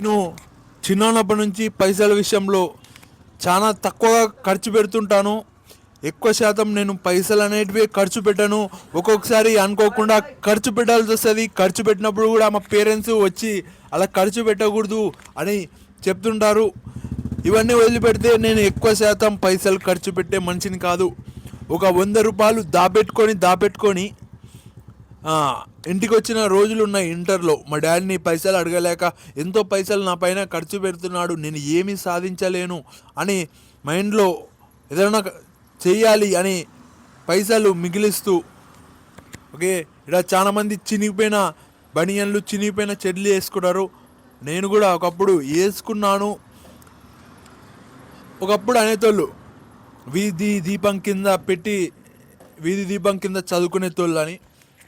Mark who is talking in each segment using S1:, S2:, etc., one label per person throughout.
S1: నేను చిన్నప్పటి నుంచి పైసల విషయంలో చాలా తక్కువగా ఖర్చు పెడుతుంటాను. ఎక్కువ శాతం నేను పైసలు అనేటివి ఖర్చు పెట్టాను. ఒక్కొక్కసారి అనుకోకుండా ఖర్చు పెట్టాల్సి వస్తుంది. ఖర్చు పెట్టినప్పుడు కూడా మా పేరెంట్స్ వచ్చి అలా ఖర్చు పెట్టకూడదు అని చెప్తుంటారు. ఇవన్నీ వదిలిపెడితే నేను ఎక్కువ శాతం పైసలు ఖర్చు పెట్టే మనిషిని కాదు. ఒక 100 రూపాయలు దాపెట్టుకొని ఇంటికి వచ్చిన రోజులు ఉన్నాయి. ఇంటర్లో మా డాడీని పైసలు అడగలేక ఎంతో పైసలు నా పైన ఖర్చు పెడుతున్నాడు, నేను ఏమీ సాధించలేను అని మైండ్లో ఏదైనా చెయ్యాలి అని పైసలు మిగిలిస్తూ ఓకే. ఇక్కడ చాలామంది చినిగిపోయిన బనియన్లు, చినిగిపోయిన చెడ్లు వేసుకున్నారు. నేను కూడా ఒకప్పుడు వేసుకున్నాను. ఒకప్పుడు అనేతోళ్ళు వీధి దీపం కింద చదువుకునే తోళ్ళు అని,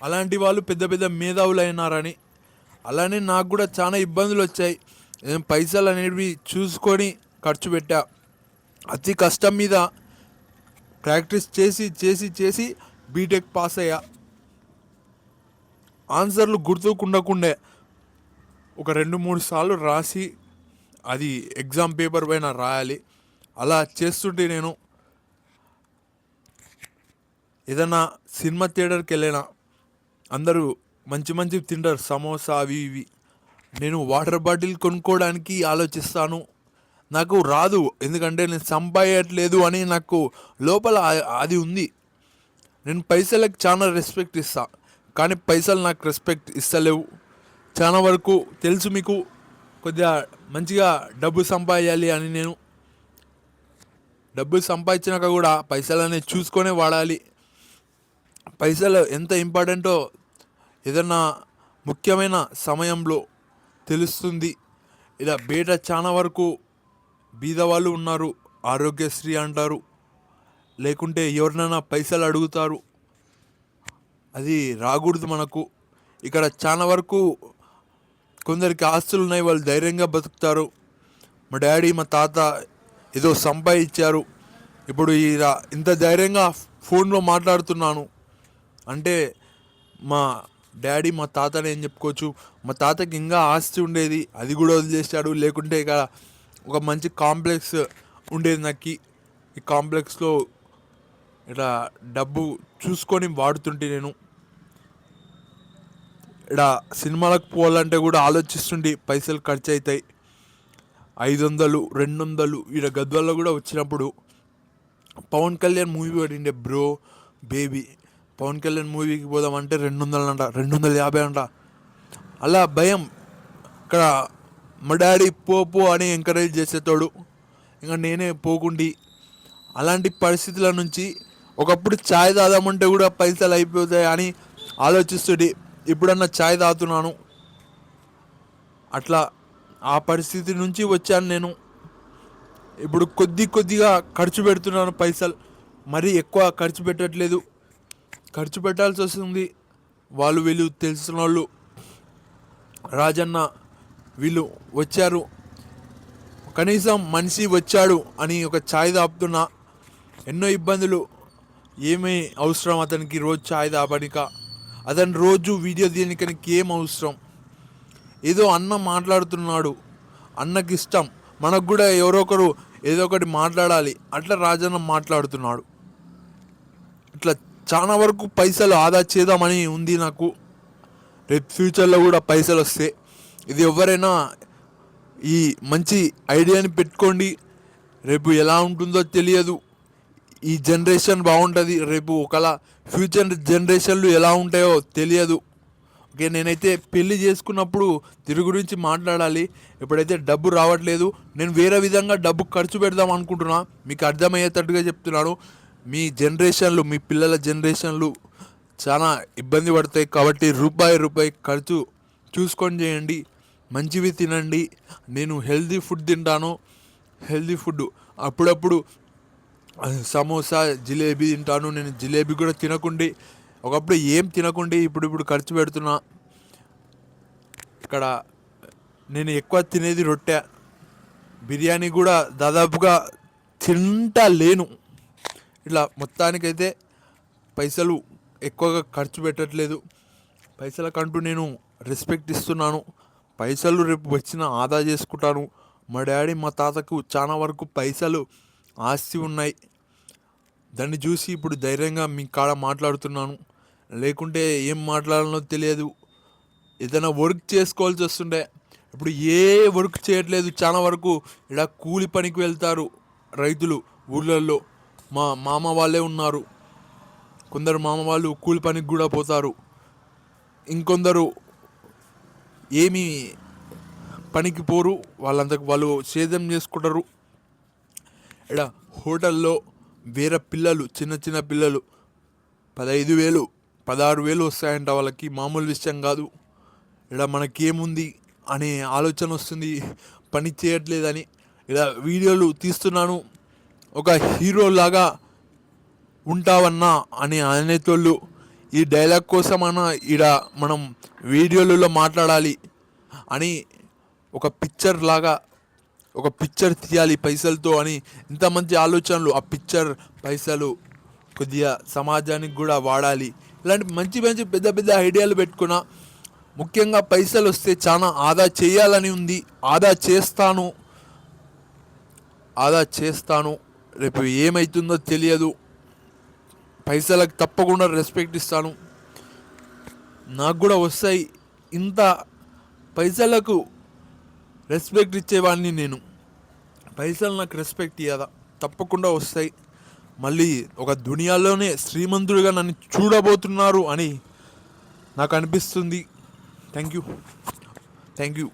S1: అలాంటి వాళ్ళు పెద్ద పెద్ద మేధావులు అయినారని. అలానే నాకు కూడా చాలా ఇబ్బందులు వచ్చాయి. నేను పైసలు అనేవి చూసుకొని ఖర్చు పెట్టా. అతి కష్టం మీద ప్రాక్టీస్ చేసి చేసి చేసి బీటెక్ పాస్ అయ్యా. ఆన్సర్లు గుర్తుకుండకుండే ఒక 2-3 సార్లు రాసి అది ఎగ్జామ్ పేపర్ పైన రాయాలి. అలా చేస్తుంటే నేను ఏదన్నా సినిమా థియేటర్కి వెళ్ళినా అందరూ మంచి మంచి తింటారు, సమోసా అవి ఇవి. నేను వాటర్ బాటిల్ కొనుక్కోవడానికి ఆలోచిస్తాను. నాకు రాదు, ఎందుకంటే నేను సంపాదట్లేదు అని నాకు లోపల అది ఉంది. నేను పైసలకు చాలా రెస్పెక్ట్ ఇస్తా, కానీ పైసలు నాకు రెస్పెక్ట్ ఇస్తలేవు. చాలా వరకు తెలుసు మీకు, కొద్దిగా మంచిగా డబ్బు సంపాదించాలి అని. నేను డబ్బులు సంపాదించినాక కూడా పైసలు అనేది చూసుకొనే వాడాలి. పైసలు ఎంత ఇంపార్టెంటో ఏదన్నా ముఖ్యమైన సమయంలో తెలుస్తుంది. ఇలా బయట చాలా వరకు బీదవాళ్ళు ఉన్నారు, ఆరోగ్యశ్రీ అంటారు, లేకుంటే ఎవరినైనా పైసలు అడుగుతారు. అది రాకూడదు మనకు. ఇక్కడ చాలా వరకు కొందరికి ఆస్తులు ఉన్నాయి, వాళ్ళు ధైర్యంగా బతుకుతారు. మా డాడీ మా తాత ఏదో సంపాదించారు. ఇప్పుడు ఇంత ధైర్యంగా ఫోన్లో మాట్లాడుతున్నాను అంటే మా డాడీ మా తాతని ఏం చెప్పుకోవచ్చు. మా తాతకి ఇంకా ఆస్తి ఉండేది, అది కూడా వదిలేశాడు. లేకుంటే ఇక ఒక మంచి కాంప్లెక్స్ ఉండేది నాకు. ఈ కాంప్లెక్స్లో ఇలా డబ్బు చూసుకొని వాడుతుంటే నేను ఇక్కడ సినిమాలకు పోవాలంటే కూడా ఆలోచిస్తుంటే పైసలు ఖర్చు అవుతాయి. 500, 200 ఇక్కడ గద్వాల్లో కూడా వచ్చినప్పుడు పవన్ కళ్యాణ్ మూవీ పడిండే బ్రో బేబీ. పవన్ కళ్యాణ్ మూవీకి పోదామంటే 200 అంట, 250 అంట. అలా భయం. ఇక్కడ మా డాడీ పో అని ఎంకరేజ్ చేసేటోడు, ఇంకా నేనే పోకుండి. అలాంటి పరిస్థితుల నుంచి ఒకప్పుడు ఛాయ్ తాదామంటే కూడా పైసలు అయిపోతాయి అని ఆలోచిస్తుంది. ఇప్పుడన్నా ఛాయ్ తాగుతున్నాను. అట్లా ఆ పరిస్థితి నుంచి వచ్చాను నేను. ఇప్పుడు కొద్దిగా ఖర్చు పెడుతున్నాను పైసలు, మరీ ఎక్కువ ఖర్చు పెట్టట్లేదు. ఖర్చు పెట్టాల్సి వస్తుంది. వీళ్ళు తెలిసిన వాళ్ళు, రాజన్న వీళ్ళు వచ్చారు, కనీసం మనిషి వచ్చాడు అని ఒక ఛాయ్ తాపుతున్నా. ఎన్నో ఇబ్బందులు. ఏమీ అవసరం అతనికి రోజు ఛాయ్ తాపనిక, అతను రోజు వీడియో తీయడానికి ఏం అవసరం? ఏదో అన్న మాట్లాడుతున్నాడు, అన్నకి ఇష్టం, మనకు కూడా ఎవరో ఒకరు ఏదో ఒకటి మాట్లాడాలి, అట్లా రాజన్న మాట్లాడుతున్నాడు. ఇట్లా చాలా వరకు పైసలు ఆదా చేద్దామని ఉంది నాకు. రేపు ఫ్యూచర్లో కూడా పైసలు వస్తే ఇది ఎవరైనా ఈ మంచి ఐడియాని పెట్టుకోండి. రేపు ఎలా ఉంటుందో తెలియదు. ఈ జనరేషన్ బాగుంటుంది, రేపు ఒకలా ఫ్యూచర్ జనరేషన్లు ఎలా ఉంటాయో తెలియదు. ఓకే, నేనైతే పెళ్ళి చేసుకున్నప్పుడు తిరుగు గురించి మాట్లాడాలి. ఎప్పుడైతే డబ్బు రావట్లేదు, నేను వేరే విధంగా డబ్బు ఖర్చు పెడదాం అనుకుంటున్నా. మీకు అర్థమయ్యేటట్టుగా చెప్తున్నాను. మీ జనరేషన్లు, మీ పిల్లల జనరేషన్లు చాలా ఇబ్బంది పడతాయి. కాబట్టి రూపాయి ఖర్చు చూసుకొని చేయండి. మంచివి తినండి. నేను హెల్తీ ఫుడ్ తింటాను. హెల్తీ ఫుడ్ అప్పుడప్పుడు సమోసా, జిలేబీ తింటాను. నేను జిలేబీ కూడా తినకుండి, ఒకప్పుడు ఏం తినకుండి ఇప్పుడు ఖర్చు పెడుతున్నా. ఇక్కడ నేను ఎక్కువ తినేది రొట్టె, బిర్యానీ కూడా దాదాపుగా తింటా లేను. ఇట్లా మొత్తానికైతే పైసలు ఎక్కువగా ఖర్చు పెట్టట్లేదు. పైసలకంటూ నేను రెస్పెక్ట్ ఇస్తున్నాను. పైసలు రేపు వచ్చిన ఆదా చేసుకుంటాను. మా డాడీ మా తాతకు చాలా వరకు పైసలు ఆస్తి ఉన్నాయి. దాన్ని చూసి ఇప్పుడు ధైర్యంగా మీ కాడ మాట్లాడుతున్నాను. లేకుంటే ఏం మాట్లాడాలో తెలియదు. ఏదైనా వర్క్ చేసుకోవాల్సి వస్తుండే. ఇప్పుడు ఏ వర్క్ చేయట్లేదు. చాలా వరకు ఇలా కూలి పనికి వెళ్తారు రైతులు ఊళ్ళల్లో. మా మామ వాళ్ళే ఉన్నారు. కొందరు మామ వాళ్ళు కూలి పనికి కూడా పోతారు. ఇంకొందరు ఏమీ పనికి పోరు. వాళ్ళంతకు వాళ్ళు సేద్యం చేసుకుంటారు. ఇక్కడ హోటల్లో వేరే పిల్లలు, చిన్న చిన్న పిల్లలు 15,000 16,000 వస్తాయంట వాళ్ళకి. మామూలు విషయం కాదు. ఇక్కడ మనకేముంది అనే ఆలోచన వస్తుంది పని చేయట్లేదని. ఇలా వీడియోలు తీస్తున్నాను. ఒక హీరో లాగా ఉంటావన్నా అని అనేటోళ్ళు ఈ డైలాగ్ కోసమన్నా ఈడ మనం వీడియోలలో మాట్లాడాలి అని ఒక పిక్చర్ లాగా ఒక పిక్చర్ తీయాలి పైసలతో అని ఇంత మంచి ఆలోచనలు. ఆ పిక్చర్ పైసలు కొద్దిగా సమాజానికి కూడా వాడాలి. ఇలాంటి మంచి మంచి పెద్ద పెద్ద ఐడియాలు పెట్టుకున్నా. ముఖ్యంగా పైసలు వస్తే చాలా ఆదా చేయాలని ఉంది. ఆదా చేస్తాను. రేపు ఏమవుతుందో తెలియదు. పైసలకు తప్పకుండా రెస్పెక్ట్ ఇస్తాను. నాకు కూడా వస్తాయి. ఇంత పైసలకు రెస్పెక్ట్ ఇచ్చేవాడిని నేను. పైసలు నాకు రెస్పెక్ట్ ఇవ్వదా? తప్పకుండా వస్తాయి. మళ్ళీ ఒక దునియాలోనే శ్రీమంతుడిగా నన్ను చూడబోతున్నారు అని నాకు అనిపిస్తుంది. Thank you.